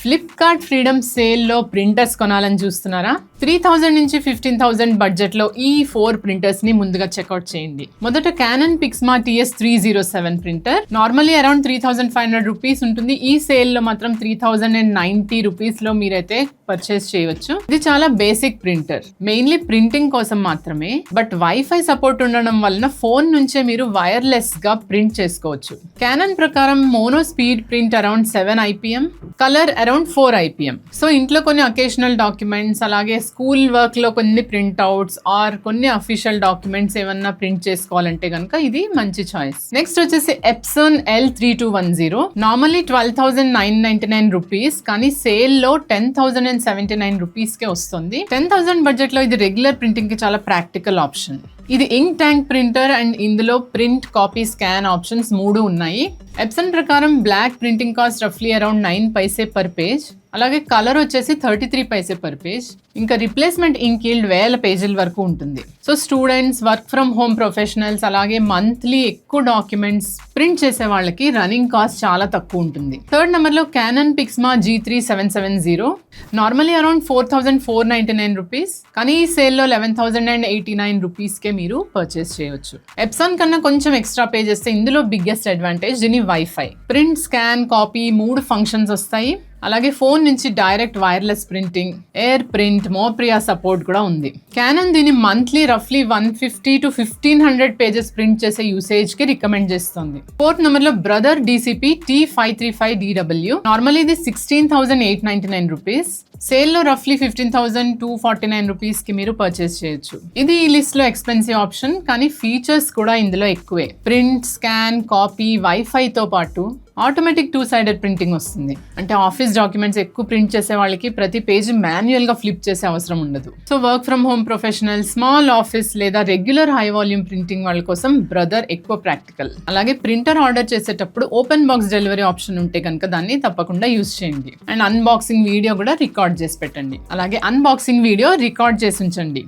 Flipkart freedom సేల్లో printers కొనాలని చూస్తున్నారా? 3000 నుంచి 15,000 బడ్జెట్లో ఈ 4 ప్రింటర్స్ ని ముందుగా చెక్అవుట్ చేయండి. మొదట Canon Pixma TS307 printer. Normally around 3,500 rupees ఉంటుంది. ఈ సేల్లో మాత్రం 3,090 రూపీస్ లో మీరైతే పర్చేస్ చేయవచ్చు. ఇది చాలా బేసిక్ ప్రింటర్, మెయిన్లీ ప్రింటింగ్ కోసం మాత్రమే. బట్ వైఫై సపోర్ట్ ఉండడం వలన ఫోన్ నుంచే మీరు వైర్లెస్ గా ప్రింట్ చేసుకోవచ్చు. Canon ప్రకారం mono speed print around 7 IPM, colour around 4 IPM. So ఇంట్లో కొన్ని అకేషనల్ డాక్యుమెంట్స్, అలాగే స్కూల్ వర్క్ లో కొన్ని ప్రింట్ అవుట్స్ ఆర్ కొన్ని అఫీషియల్ డాక్యుమెంట్స్ ఏమన్నా ప్రింట్ చేసుకోవాలంటే కనుక ఇది మంచి చాయిస్. నెక్స్ట్ వచ్చేసి Epson L3210. నార్మల్లీ 12,999 రూపీస్, కానీ సేల్ లో 10,079 రూపీస్ కే వస్తుంది. 10,000 బడ్జెట్ లో ఇది రెగ్యులర్ ప్రింటింగ్ కి చాలా ప్రాక్టికల్ ఆప్షన్. ఇది ఇంక్ ట్యాంక్ ప్రింటర్ అండ్ ఇందులో ప్రింట్, కాపీ, స్కాన్ ఆప్షన్స్ 3 ఉన్నాయి. ఎప్సన్ ప్రకారం బ్లాక్ ప్రింటింగ్ కాస్ట్ రఫ్లీ అరౌండ్ 9 పైసే పర్ పేజ్, అలాగే కలర్ వచ్చేసి 33 పైసే పర్ పేజ్. ఇంకా రిప్లేస్మెంట్ ఇంక్ ఈల్డ్ 1000 పేజీల వరకు ఉంటుంది. So students, work from home professionals, అలాగే మంత్లీ ఎక్కువ డాక్యుమెంట్స్ ప్రింట్ చేసే వాళ్ళకి రన్నింగ్ కాస్ట్ చాలా తక్కువ ఉంటుంది. థర్డ్ నెంబర్ లో Canon Pixma G3770. Normally around 4,499 rupees, కానీ ఈ సేల్లో 11,089 రూపీస్ కే మీరు పర్చేస్ చేయవచ్చు. ఎప్సాన్ కన్నా కొంచెం ఎక్స్ట్రా పే చేస్తే ఇందులో బిగ్గెస్ట్ అడ్వాంటేజ్ దీని wifi. Print, scan, copy 3 functions వస్తాయి. అలాగే ఫోన్ నుంచి direct wireless printing, air print, Mopria support కూడా ఉంది. Canon దీని మంత్లీ రఫ్లీ 150 to 1,500 పేజెస్ ప్రింట్ చేసే యూసేజ్ కి రికమెండ్ చేస్తుంది. ఫోర్త్ నెంబర్ లో బ్రదర్ DCP T535DW. నార్మల్లీ ఇది 16,899 రూపీస్. సేల్ లో రఫ్లీ 15,249 రూపీస్ కి మీరు పర్చేస్ చేయొచ్చు. ఇది ఈ లిస్ట్ లో ఎక్స్పెన్సివ్ ఆప్షన్, కానీ ఫీచర్స్ కూడా ఇందులో ఎక్కువే. ప్రింట్, స్కాన్, కాపీ, వైఫై తో పాటు ఆటోమేటిక్ 2-sided ప్రింటింగ్ వస్తుంది. అంటే ఆఫీస్ డాక్యుమెంట్స్ ఎక్కువ ప్రింట్ చేసే వాళ్ళకి ప్రతి పేజ్ మాన్యువల్ గా ఫ్లిప్ చేసే అవసరం ఉండదు. So work from home professional, small office లేదా రెగ్యులర్ హై వాల్యూమ్ ప్రింటింగ్ వాళ్ళ కోసం బ్రదర్ ఎక్కువ ప్రాక్టికల్. అలాగే ప్రింటర్ ఆర్డర్ చేసేటప్పుడు ఓపెన్ బాక్స్ డెలివరీ ఆప్షన్ ఉంటే కనుక దాన్ని తప్పకుండా యూజ్ చేయండి. అండ్ అన్బాక్సింగ్ వీడియో కూడా రికార్డ్ చేసి పెట్టండి. అలాగే అన్బాక్సింగ్ వీడియో రికార్డ్ చేసి ఉంచండి.